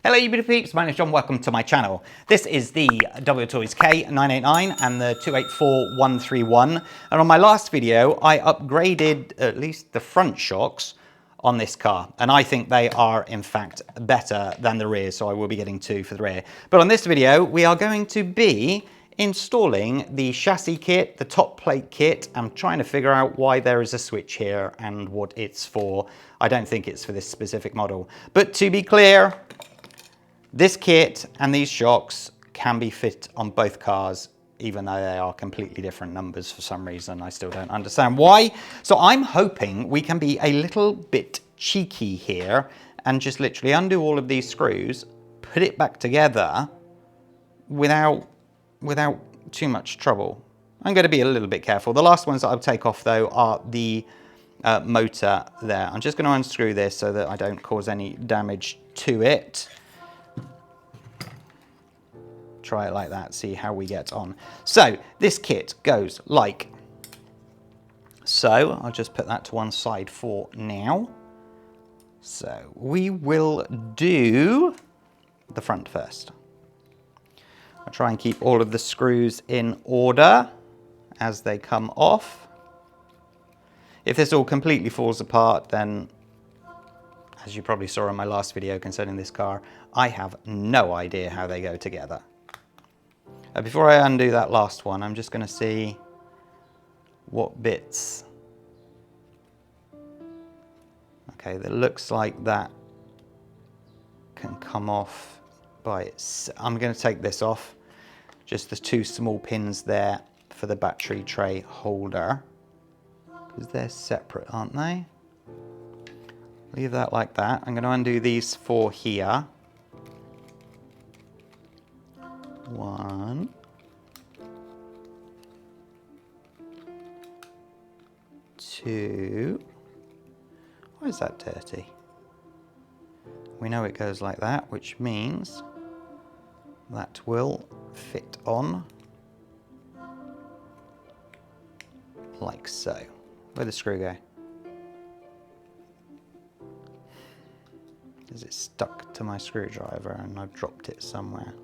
Hello you beautiful peeps, my name is John, welcome to my channel. This is the WToys K989 and the 284131, and on my last video I upgraded at least the front shocks on this car, and I think they are in fact better than the rear, so I will be getting two for the rear. But on this video we are going to be installing the chassis kit, the top plate kit. I'm trying to figure out why there is a switch here and what it's for. I don't think it's for this specific model, but to be clear, this kit and these shocks can be fit on both cars, even though they are completely different numbers for some reason. I still don't understand why. So I'm hoping we can be a little bit cheeky here and just literally undo all of these screws, put it back together without too much trouble. I'm going to be a little bit careful. The last ones that I'll take off though are the motor there. I'm just going to unscrew this so that I don't cause any damage to it. Try it like that, see how we get on. So this kit goes like so. I'll just put that to one side for now. So we will do the front first. I'll try and keep all of the screws in order as they come off. If this all completely falls apart, then as you probably saw in my last video concerning this car, I have no idea how they go together. Before I undo that last one, I'm just going to see what bits. Okay, that looks like that can come off by itself. I'm going to take this off. Just the two small pins there for the battery tray holder, because they're separate, aren't they? Leave that like that. I'm going to undo these four here. 1, 2. Why is that dirty? We know it goes like that, which means that will fit on like so. Where'd the screw go? Is it stuck to my screwdriver and I've dropped it somewhere?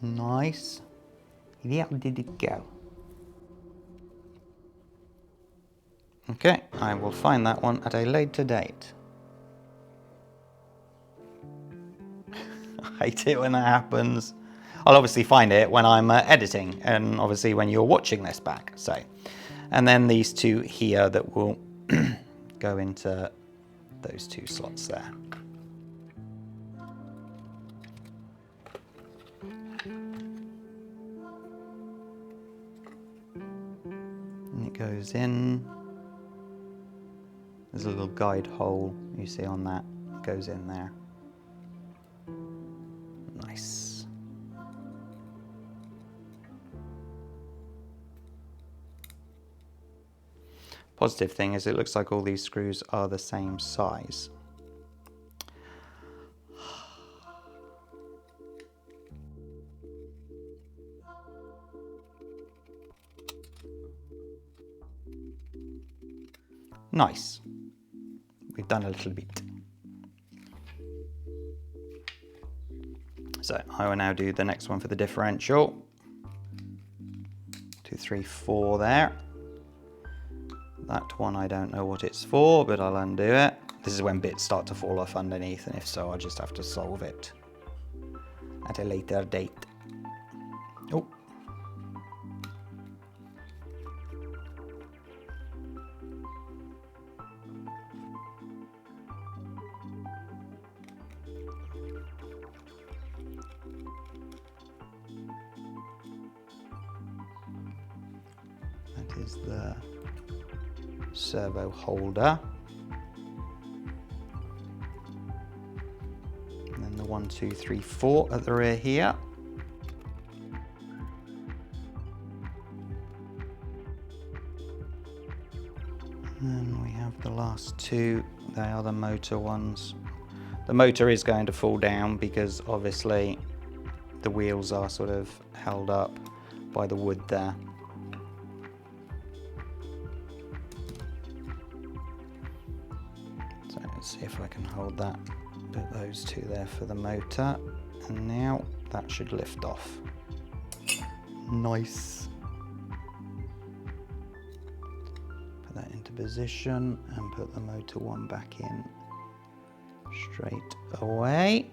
Nice. Where did it go? Okay, I will find that one at a later date. I hate it when that happens. I'll obviously find it when I'm editing, and obviously when you're watching this back. So, and then these two here that will go into those two slots there. And it goes in. There's a little guide hole you see on that. It goes in there. Nice. Positive thing is it looks like all these screws are the same size. Nice. We've done a little bit. So I will now do the next one for the differential. 2, 3, 4 there. That one I don't know what it's for, but I'll undo it. This is when bits start to fall off underneath, and if so, I'll just have to solve it at a later date. Oh. That is the servo holder. And then the 1, 2, 3, 4 at the rear here. And we have the last two. They are the motor ones. The motor is going to fall down because obviously the wheels are sort of held up by the wood there. So let's see if I can hold that, put those two there for the motor, and now that should lift off. Nice. Put that into position and put the motor one back in straight away.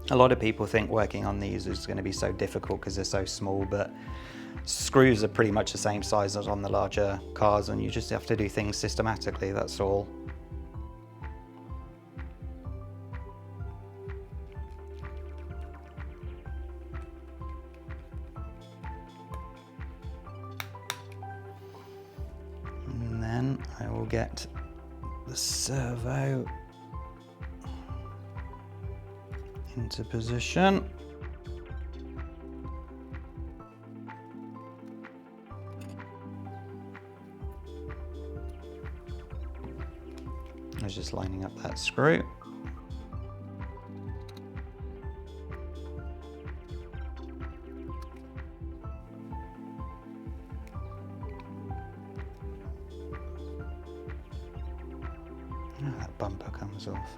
A lot of people think working on these is going to be so difficult because they're so small, but screws are pretty much the same size as on the larger cars, and you just have to do things systematically, that's all. And then I will get the servo into position. I was just lining up that screw. Now that bumper comes off.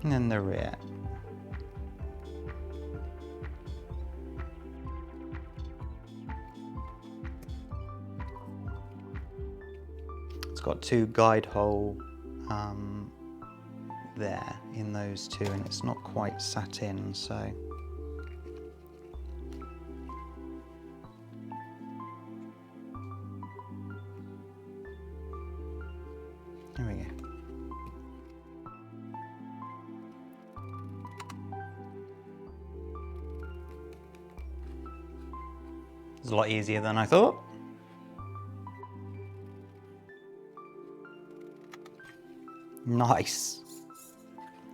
And then the rear. It's got two guide hole there in those two, and it's not quite sat in, so there we go. It's a lot easier than I thought. Nice.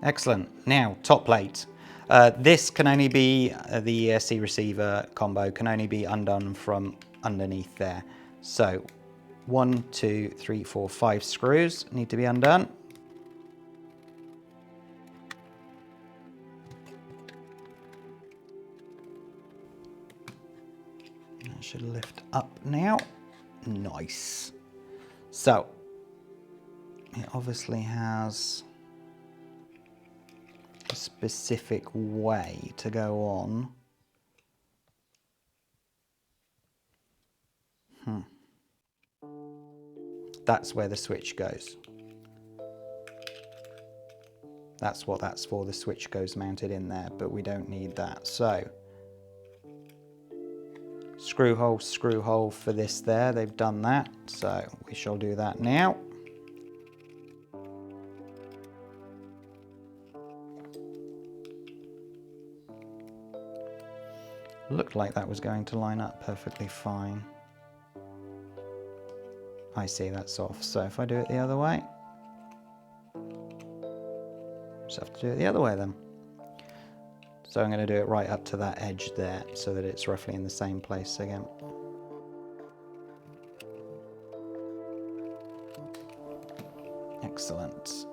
Excellent. Now, top plate. This can only be, the ESC receiver combo can only be undone from underneath there. So 1, 2, 3, 4, 5 screws need to be undone. That should lift up now. Nice. So it obviously has a specific way to go on. That's where the switch goes. That's what that's for. The switch goes mounted in there, but we don't need that. So screw hole for this there. They've done that, so we shall do that now. Looked like that was going to line up perfectly fine. I see, that's off. So if I do it the other way, just have to do it the other way then. So I'm going to do it right up to that edge there so that it's roughly in the same place again. Excellent.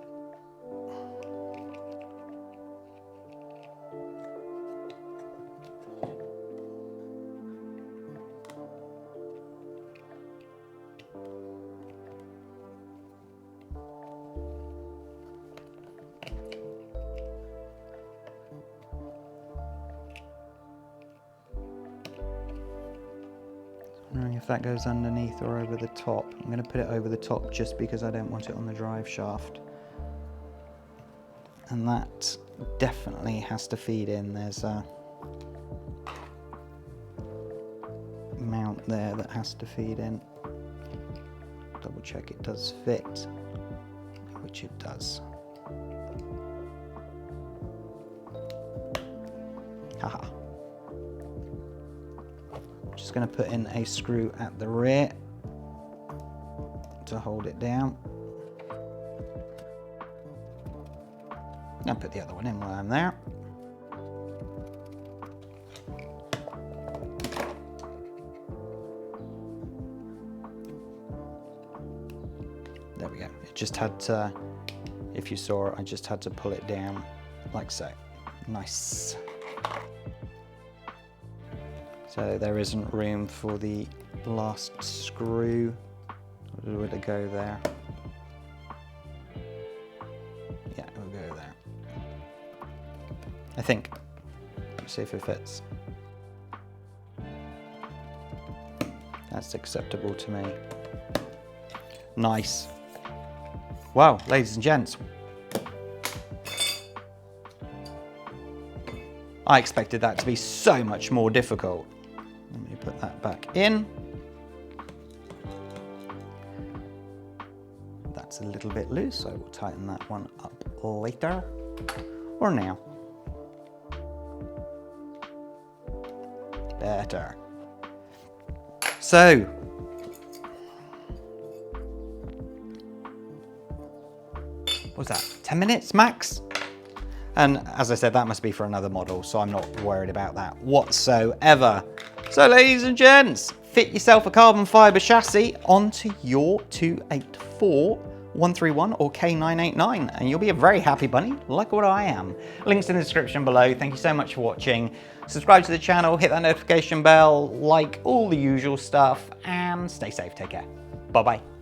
Wondering if that goes underneath or over the top. I'm going to put it over the top just because I don't want it on the drive shaft. And that definitely has to feed in. There's a mount there that has to feed in. Double check it does fit, which it does. Haha. Just going to put in a screw at the rear to hold it down. I'll put the other one in while I'm there. There we go. It just had to, if you saw it, I just had to pull it down like so. Nice. So there isn't room for the last screw. Would it go there? Yeah, it will go there. I think. Let's see if it fits. That's acceptable to me. Nice. Wow, ladies and gents. I expected that to be so much more difficult. Let me put that back in. That's a little bit loose, so we'll tighten that one up later or now. Better. So, what was that, 10 minutes max? And as I said, that must be for another model, so I'm not worried about that whatsoever. So ladies and gents, fit yourself a carbon fiber chassis onto your 284-131 or K989, and you'll be a very happy bunny, like what I am. Links in the description below. Thank you so much for watching. Subscribe to the channel, hit that notification bell, like all the usual stuff, and stay safe, take care. Bye-bye.